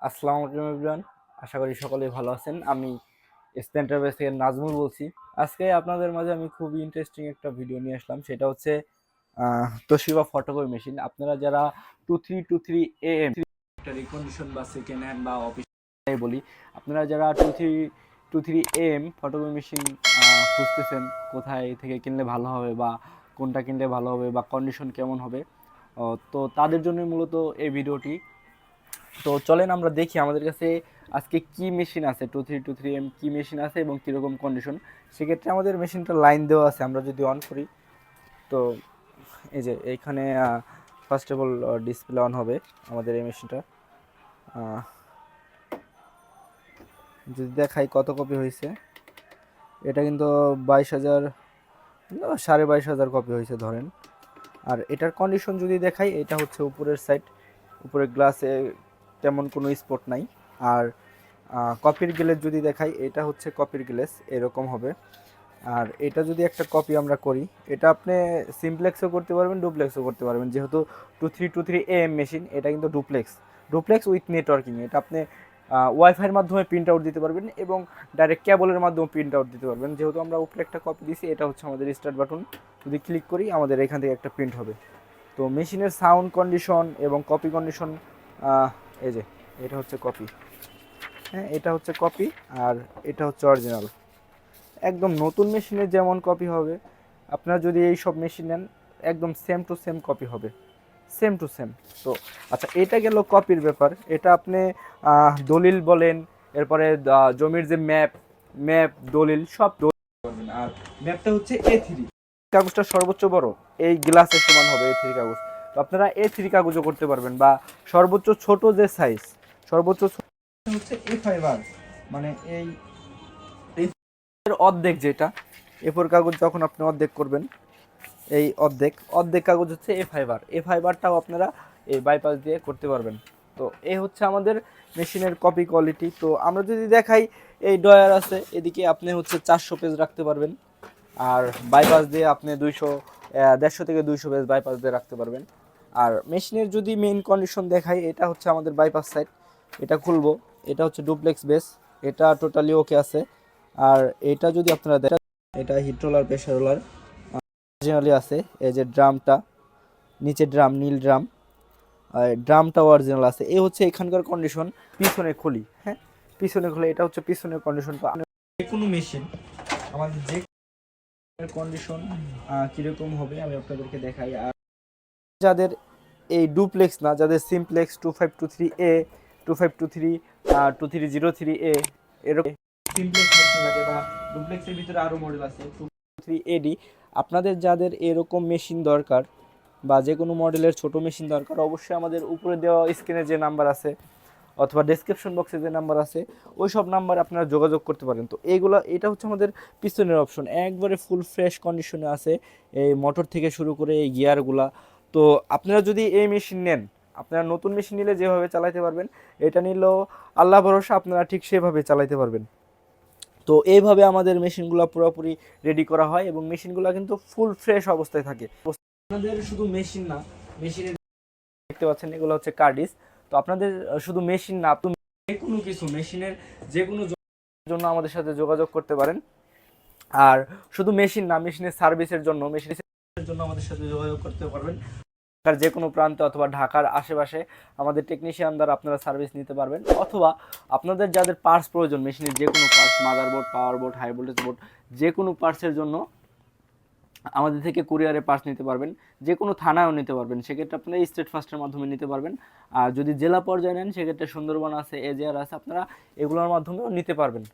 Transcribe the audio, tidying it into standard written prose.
আসসালামু আলাইকুম এভরিওয়ান, আশা করি সকলেই ভালো আছেন। আমি স্পেন্টারবেস থেকে নাজমুল বলছি। আজকে আপনাদের মাঝে আমি খুবই ইন্টারেস্টিং একটা ভিডিও নিয়ে আসলাম, সেটা হচ্ছে তোশিবা ফটোকপি মেশিন। আপনারা যারা 2323 AM একটা রিকন্ডিশন বা সেকেন্ড হ্যান্ড বা অফিস বলি, আপনারা যারা 2323 AM ফটোকপি মেশিন খুঁজতেছেন, কোথায় থেকে কিনলে ভালো হবে বা কোনটা কিনলে ভালো হবে বা কন্ডিশন কেমন হবে, তো তাদের জন্য মূলত এই ভিডিওটি। তো চলেন আমরা দেখি আমাদের কাছে আজকে কি মেশিন আছে, 2323 কি মেশিন আছে এবং কীরকম কন্ডিশন। সেক্ষেত্রে আমাদের মেশিনটা লাইন দেওয়া আছে, আমরা যদি অন করি তো এই যে এইখানে first of all display on হবে আমাদের এই মেশিনটা। যদি দেখাই কত কপি হয়েছে, এটা কিন্তু 22,000, 22,500 কপি হয়েছে ধরেন। আর এটার কন্ডিশন যদি দেখাই, এটা হচ্ছে উপরের সাইড, উপরের গ্লাসে তেমন কোনো স্পট নাই। আর কপির গ্লেস যদি দেখাই, এটা হচ্ছে কপির গ্লেস, এরকম হবে। আর এটা যদি একটা কপি আমরা করি, এটা আপনি সিমপ্লেক্সও করতে পারবেন, ডুপ্লেক্সও করতে পারবেন। যেহেতু 2323 AM মেশিন, এটা কিন্তু ডুপ্লেক্স উইথ নেটওয়ার্কিং। এটা আপনি ওয়াইফাইয়ের মাধ্যমে প্রিন্ট আউট দিতে পারবেন এবং ডাইরেক্ট কেবলের মাধ্যমে প্রিন্ট আউট দিতে পারবেন। যেহেতু আমরা উপরে একটা কপি দিছি, এটা হচ্ছে আমাদের স্টার্ট বাটন, যদি ক্লিক করি আমাদের এখান থেকে একটা প্রিন্ট হবে। তো মেশিনের সাউন্ড কন্ডিশন এবং কপি কন্ডিশন, এই যে এটা হচ্ছে কপি, হ্যাঁ এটা হচ্ছে কপি, আর এটা হচ্ছে অরিজিনাল। একদম নতুন মেশিনের যেমন কপি হবে, আপনারা যদি এই সব মেশিন নেন একদম সেম টু সেম কপি হবে, সেম টু সেম। তো আচ্ছা, এটা গেল কপির ব্যাপার। এটা আপনি দলিল বলেন, এরপরে জমির যে ম্যাপ ম্যাপ দলিল সব করবেন। আর ম্যাপটা হচ্ছে A3 কাগজটা সর্বোচ্চ বড়, এই গ্লাসের সমান হবে A3 কাগজ। তো আপনারা A3 কাগজও করতে পারবেন, বা সর্বোচ্চ ছোট যে সাইজ, সর্বোচ্চ হচ্ছে A5R, মানে এই অর্ধেক, যেটা A4 কাগজ যখন আপনি অর্ধেক করবেন, এই অর্ধেক কাগজ হচ্ছে A5R আপনারা এই বাইপাস দিয়ে করতে পারবেন। তো এই হচ্ছে আমাদের মেশিনের কপি কোয়ালিটি। তো আমরা যদি দেখাই, এই ডয়ার আছে, এদিকে আপনি হচ্ছে 400 পেজ রাখতে পারবেন, আর বাইপাস দিয়ে আপনি 150 থেকে 200 পেজ বাইপাস দিয়ে রাখতে পারবেন। আর মেশিনের যদি মেইন কন্ডিশন দেখাই, এটা হচ্ছে আমাদের বাইপাস সাইড, এটা খুলবো, এটা হচ্ছে ডুপ্লেক্স বেস, এটা টোটালি ওকে আছে। আর এটা যদি আপনারা দেখেন, এটা heat roller, pressure roller originally আছে। এই যে ড্রামটা, নিচে ড্রাম, নীল ড্রাম, ড্রামটাও অরিজিনাল আছে। এই হচ্ছে এখানকার কন্ডিশন। পিছনে খুলি, হ্যাঁ পিছনে খুলে, এটা হচ্ছে পিছনের কন্ডিশন। তো যে কোনো মেশিন আমাদের যে কন্ডিশন কীরকম হবে আমি আপনাদেরকে দেখাই। আর যাদের এই ডুপ্লেক্স না, যাদের সিমপ্লেক্স 2523A, 2523, 2303A, এরকম সিমপ্লেক্স মেশিন লাগে, বা ডুপ্লেক্সের ভিতরে আরও মডেল আছে 23AD, আপনাদের যাদের এরকম মেশিন দরকার বা যে কোনো মডেলের ছোট মেশিন দরকার, অবশ্যই আমাদের উপরে দেওয়া স্ক্রিনে যে নাম্বার আছে অথবা ডেসক্রিপশন বক্সে যে নাম্বার আছে, ওই সব নাম্বার আপনারা যোগাযোগ করতে পারেন। তো এটা হচ্ছে আমাদের পিছনের অপশন, একবারে ফুল ফ্রেশ কন্ডিশনে আছে, এই মোটর থেকে শুরু করে এই গিয়ারগুলা। তো আপনারা যদি এই মেশিন নেন, আপনারা নতুন মেশিন নিলে যেভাবে চালাতে পারবেন, এটা নিলেও আল্লাহ ভরসা আপনারা ঠিক সেভাবে চালাতে পারবেন। তো এইভাবে আমাদের মেশিনগুলো পুরোপুরি রেডি করা হয় এবং মেশিনগুলো কিন্তু ফুল ফ্রেশ অবস্থায় থাকে। আপনাদের শুধু মেশিন না, মেশিনের দেখতে পাচ্ছেন এগুলো হচ্ছে কার্ডিস। তো আপনাদের শুধু মেশিন না, আপনি যে কোনো কিছু মেশিনের যে কোনো জন্য আমাদের সাথে যোগাযোগ করতে পারেন। আর শুধু মেশিন না, মেশিনের সার্ভিসের জন্য আমাদের সাথে যোগাযোগ করতে পারবেন। ঢাকার যে কোনো প্রান্তে অথবা ঢাকার আশেপাশে আমাদের টেকনিশিয়ান দ্বারা আপনারা সার্ভিস নিতে পারবেন। অথবা আপনাদের যাদের পার্টস প্রয়োজন, মেশিনের যে কোনো parts, motherboard, power board, high voltage board, যে কোনো পার্টসের জন্য আমাদের থেকে কুরিয়ারে পার্টস নিতে পারবেন, যে কোনো থানায়ও নিতে পারবেন। সেক্ষেত্রে আপনারা স্টেট ফার্স্টের মাধ্যমে নিতে পারবেন। আর যদি জেলা পর্যায়ে নেন, সেক্ষেত্রে সুন্দরবন আছে, এজিআর আছে, আপনারা এগুলোর মাধ্যমেও নিতে পারবেন।